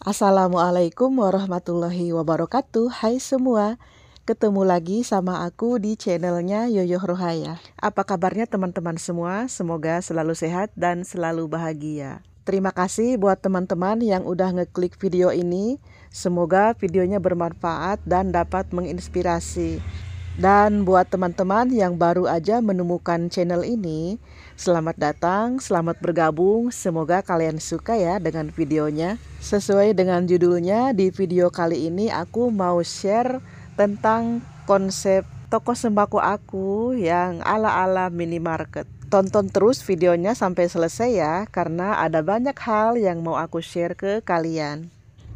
Assalamualaikum warahmatullahi wabarakatuh. Hai semua, ketemu lagi sama aku di channelnya Yoyoh Rohaya. Apa kabarnya teman-teman semua? Semoga selalu sehat dan selalu bahagia. Terima kasih buat teman-teman yang udah ngeklik video ini. Semoga videonya bermanfaat dan dapat menginspirasi. Dan buat teman-teman yang baru aja menemukan channel ini, selamat datang, selamat bergabung. Semoga kalian suka ya dengan videonya. Sesuai dengan judulnya, di video kali ini aku mau share tentang konsep toko sembako aku yang ala-ala minimarket. Tonton terus videonya sampai selesai ya, karena ada banyak hal yang mau aku share ke kalian.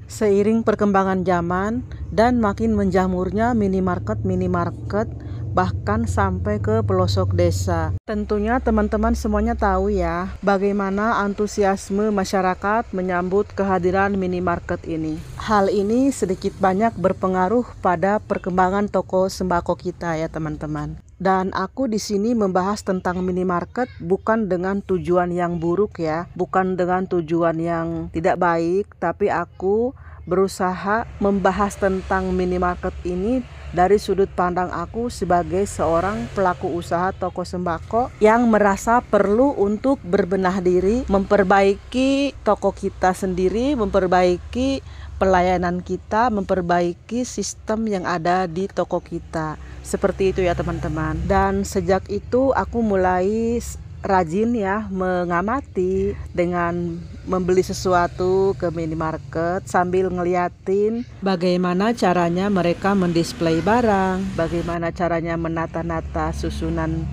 Seiring perkembangan zaman dan makin menjamurnya minimarket, bahkan sampai ke pelosok desa. Tentunya teman-teman semuanya tahu ya, bagaimana antusiasme masyarakat menyambut kehadiran minimarket ini. Hal ini sedikit banyak berpengaruh pada perkembangan toko sembako kita ya teman-teman. Dan aku di sini membahas tentang minimarket bukan dengan tujuan yang buruk ya, bukan dengan tujuan yang tidak baik, tapi aku berusaha membahas tentang minimarket ini dari sudut pandang aku sebagai seorang pelaku usaha toko sembako yang merasa perlu untuk berbenah diri, memperbaiki toko kita sendiri, memperbaiki pelayanan kita, memperbaiki sistem yang ada di toko kita. Seperti itu ya teman-teman. Dan sejak itu aku mulai rajin ya mengamati dengan membeli sesuatu ke minimarket sambil ngeliatin bagaimana caranya mereka mendisplay barang, bagaimana caranya menata-nata susunan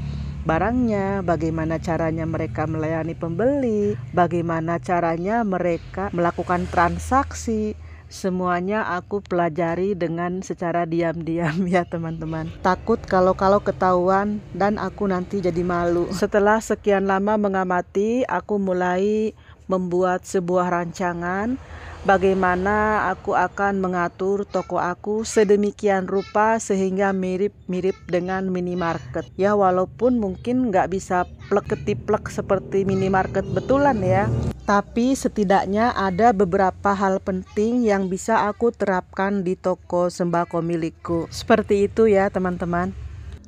barangnya, bagaimana caranya mereka melayani pembeli, bagaimana caranya mereka melakukan transaksi. Semuanya aku pelajari dengan secara diam-diam ya teman-teman. Takut kalau ketahuan dan aku nanti jadi malu. Setelah sekian lama mengamati, aku mulai membuat sebuah rancangan bagaimana aku akan mengatur toko aku sedemikian rupa sehingga mirip-mirip dengan minimarket. Ya walaupun mungkin nggak bisa plek-ketiplek seperti minimarket betulan ya. Tapi setidaknya ada beberapa hal penting yang bisa aku terapkan di toko sembako milikku. Seperti itu ya teman-teman.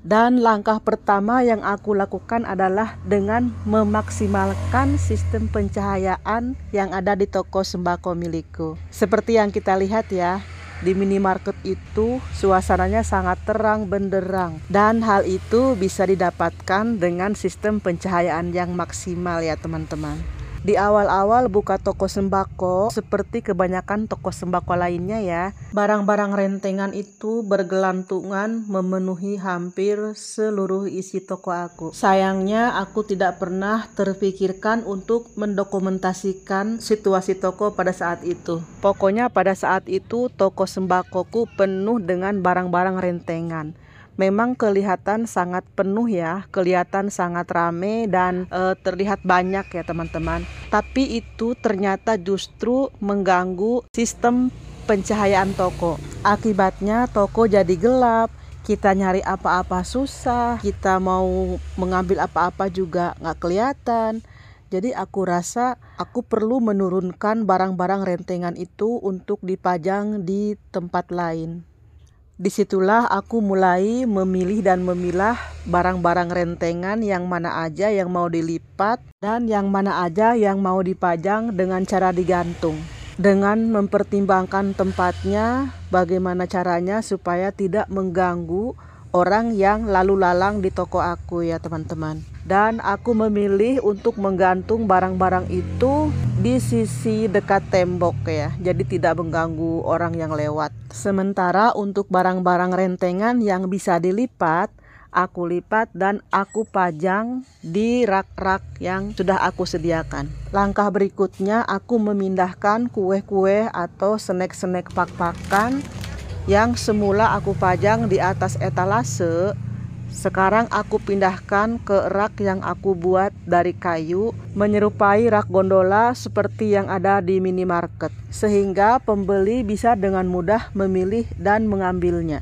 Dan langkah pertama yang aku lakukan adalah dengan memaksimalkan sistem pencahayaan yang ada di toko sembako milikku. Seperti yang kita lihat ya, di minimarket itu suasananya sangat terang benderang. Dan hal itu bisa didapatkan dengan sistem pencahayaan yang maksimal ya teman-teman. Di awal-awal buka toko sembako, seperti kebanyakan toko sembako lainnya ya, barang-barang rentengan itu bergelantungan memenuhi hampir seluruh isi toko aku. Sayangnya aku tidak pernah terpikirkan untuk mendokumentasikan situasi toko pada saat itu. Pokoknya pada saat itu toko sembakoku penuh dengan barang-barang rentengan. Memang kelihatan sangat penuh ya, kelihatan sangat rame dan terlihat banyak ya teman-teman. Tapi itu ternyata justru mengganggu sistem pencahayaan toko. Akibatnya toko jadi gelap, kita nyari apa-apa susah, kita mau mengambil apa-apa juga nggak kelihatan. Jadi aku rasa aku perlu menurunkan barang-barang rentengan itu untuk dipajang di tempat lain. Disitulah aku mulai memilih dan memilah barang-barang rentengan yang mana aja yang mau dilipat dan yang mana aja yang mau dipajang dengan cara digantung. Dengan mempertimbangkan tempatnya, bagaimana caranya supaya tidak mengganggu orang yang lalu lalang di toko aku ya teman-teman. Dan aku memilih untuk menggantung barang-barang itu di sisi dekat tembok ya, jadi tidak mengganggu orang yang lewat. Sementara untuk barang-barang rentengan yang bisa dilipat, aku lipat dan aku pajang di rak-rak yang sudah aku sediakan. Langkah berikutnya aku memindahkan kue-kue atau snack-snack pak-pakan yang semula aku pajang di atas etalase. Sekarang aku pindahkan ke rak yang aku buat dari kayu, menyerupai rak gondola seperti yang ada di minimarket, sehingga pembeli bisa dengan mudah memilih dan mengambilnya.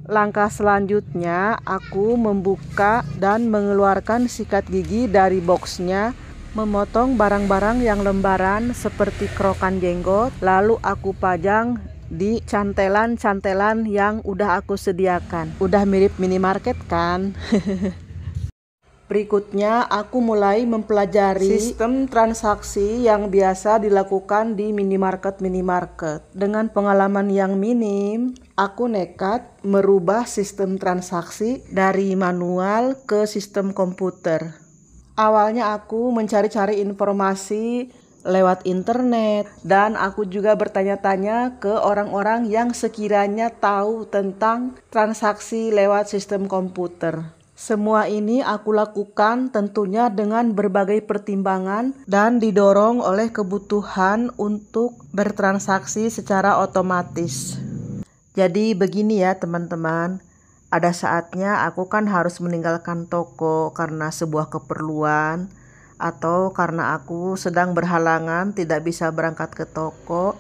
Langkah selanjutnya, aku membuka dan mengeluarkan sikat gigi dari boxnya memotong barang-barang yang lembaran seperti kerokan jenggot, lalu aku pajang di cantelan-cantelan yang udah aku sediakan. Udah mirip minimarket kan? Berikutnya aku mulai mempelajari sistem transaksi yang biasa dilakukan di minimarket. Dengan pengalaman yang minim, aku nekat merubah sistem transaksi dari manual ke sistem komputer. Awalnya aku mencari-cari informasi lewat internet dan aku juga bertanya-tanya ke orang-orang yang sekiranya tahu tentang transaksi lewat sistem komputer. Semua ini aku lakukan tentunya dengan berbagai pertimbangan dan didorong oleh kebutuhan untuk bertransaksi secara otomatis. Jadi begini ya teman-teman, ada saatnya aku kan harus meninggalkan toko karena sebuah keperluan atau karena aku sedang berhalangan tidak bisa berangkat ke toko,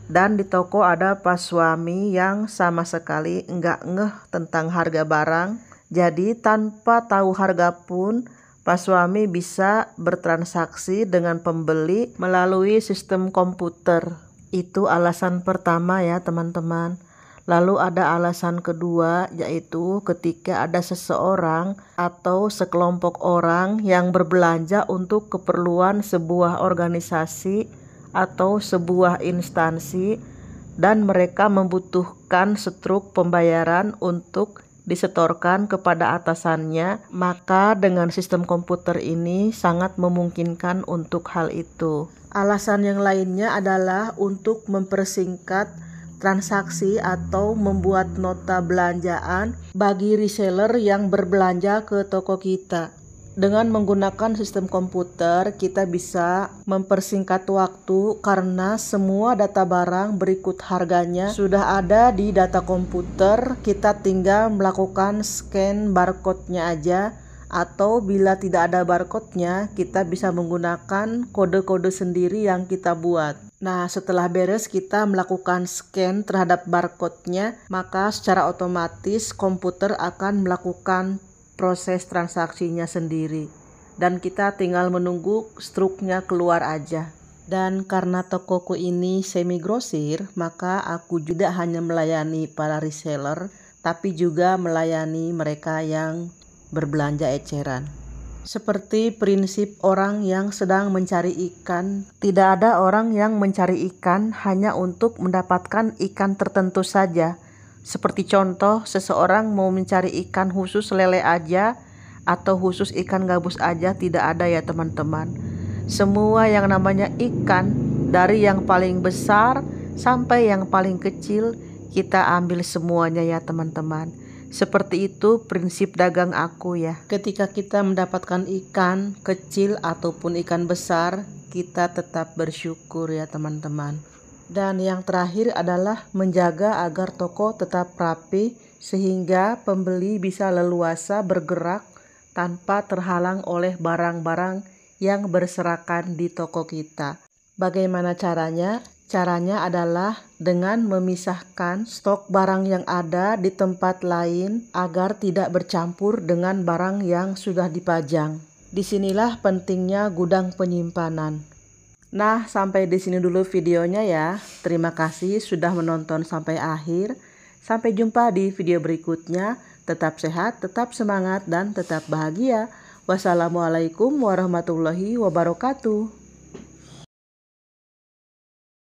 dan di toko ada pas suami yang sama sekali enggak ngeh tentang harga barang. Jadi tanpa tahu harga pun pas suami bisa bertransaksi dengan pembeli melalui sistem komputer. Itu alasan pertama ya teman-teman. Lalu ada alasan kedua, yaitu ketika ada seseorang atau sekelompok orang yang berbelanja untuk keperluan sebuah organisasi atau sebuah instansi dan mereka membutuhkan struk pembayaran untuk disetorkan kepada atasannya, maka dengan sistem komputer ini sangat memungkinkan untuk hal itu. Alasan yang lainnya adalah untuk mempersingkat transaksi atau membuat nota belanjaan bagi reseller yang berbelanja ke toko kita. Dengan menggunakan sistem komputer, kita bisa mempersingkat waktu karena semua data barang berikut harganya sudah ada di data komputer. Kita tinggal melakukan scan barcode-nya aja, atau bila tidak ada barcode-nya, kita bisa menggunakan kode-kode sendiri yang kita buat. Nah, setelah beres kita melakukan scan terhadap barcode-nya, maka secara otomatis komputer akan melakukan proses transaksinya sendiri. Dan kita tinggal menunggu struknya keluar aja. Dan karena tokoku ini semi grosir, maka aku tidak hanya melayani para reseller, tapi juga melayani mereka yang berbelanja eceran. Seperti prinsip orang yang sedang mencari ikan, tidak ada orang yang mencari ikan hanya untuk mendapatkan ikan tertentu saja. Seperti contoh, seseorang mau mencari ikan khusus lele aja atau khusus ikan gabus aja, tidak ada ya teman-teman. Semua yang namanya ikan, dari yang paling besar sampai yang paling kecil, kita ambil semuanya ya teman-teman. Seperti itu prinsip dagang aku ya. Ketika kita mendapatkan ikan kecil ataupun ikan besar, kita tetap bersyukur ya teman-teman. Dan yang terakhir adalah menjaga agar toko tetap rapi sehingga pembeli bisa leluasa bergerak tanpa terhalang oleh barang-barang yang berserakan di toko kita. Bagaimana caranya? Caranya adalah dengan memisahkan stok barang yang ada di tempat lain agar tidak bercampur dengan barang yang sudah dipajang. Disinilah pentingnya gudang penyimpanan. Nah, sampai di sini dulu videonya ya. Terima kasih sudah menonton sampai akhir. Sampai jumpa di video berikutnya. Tetap sehat, tetap semangat, dan tetap bahagia. Wassalamualaikum warahmatullahi wabarakatuh.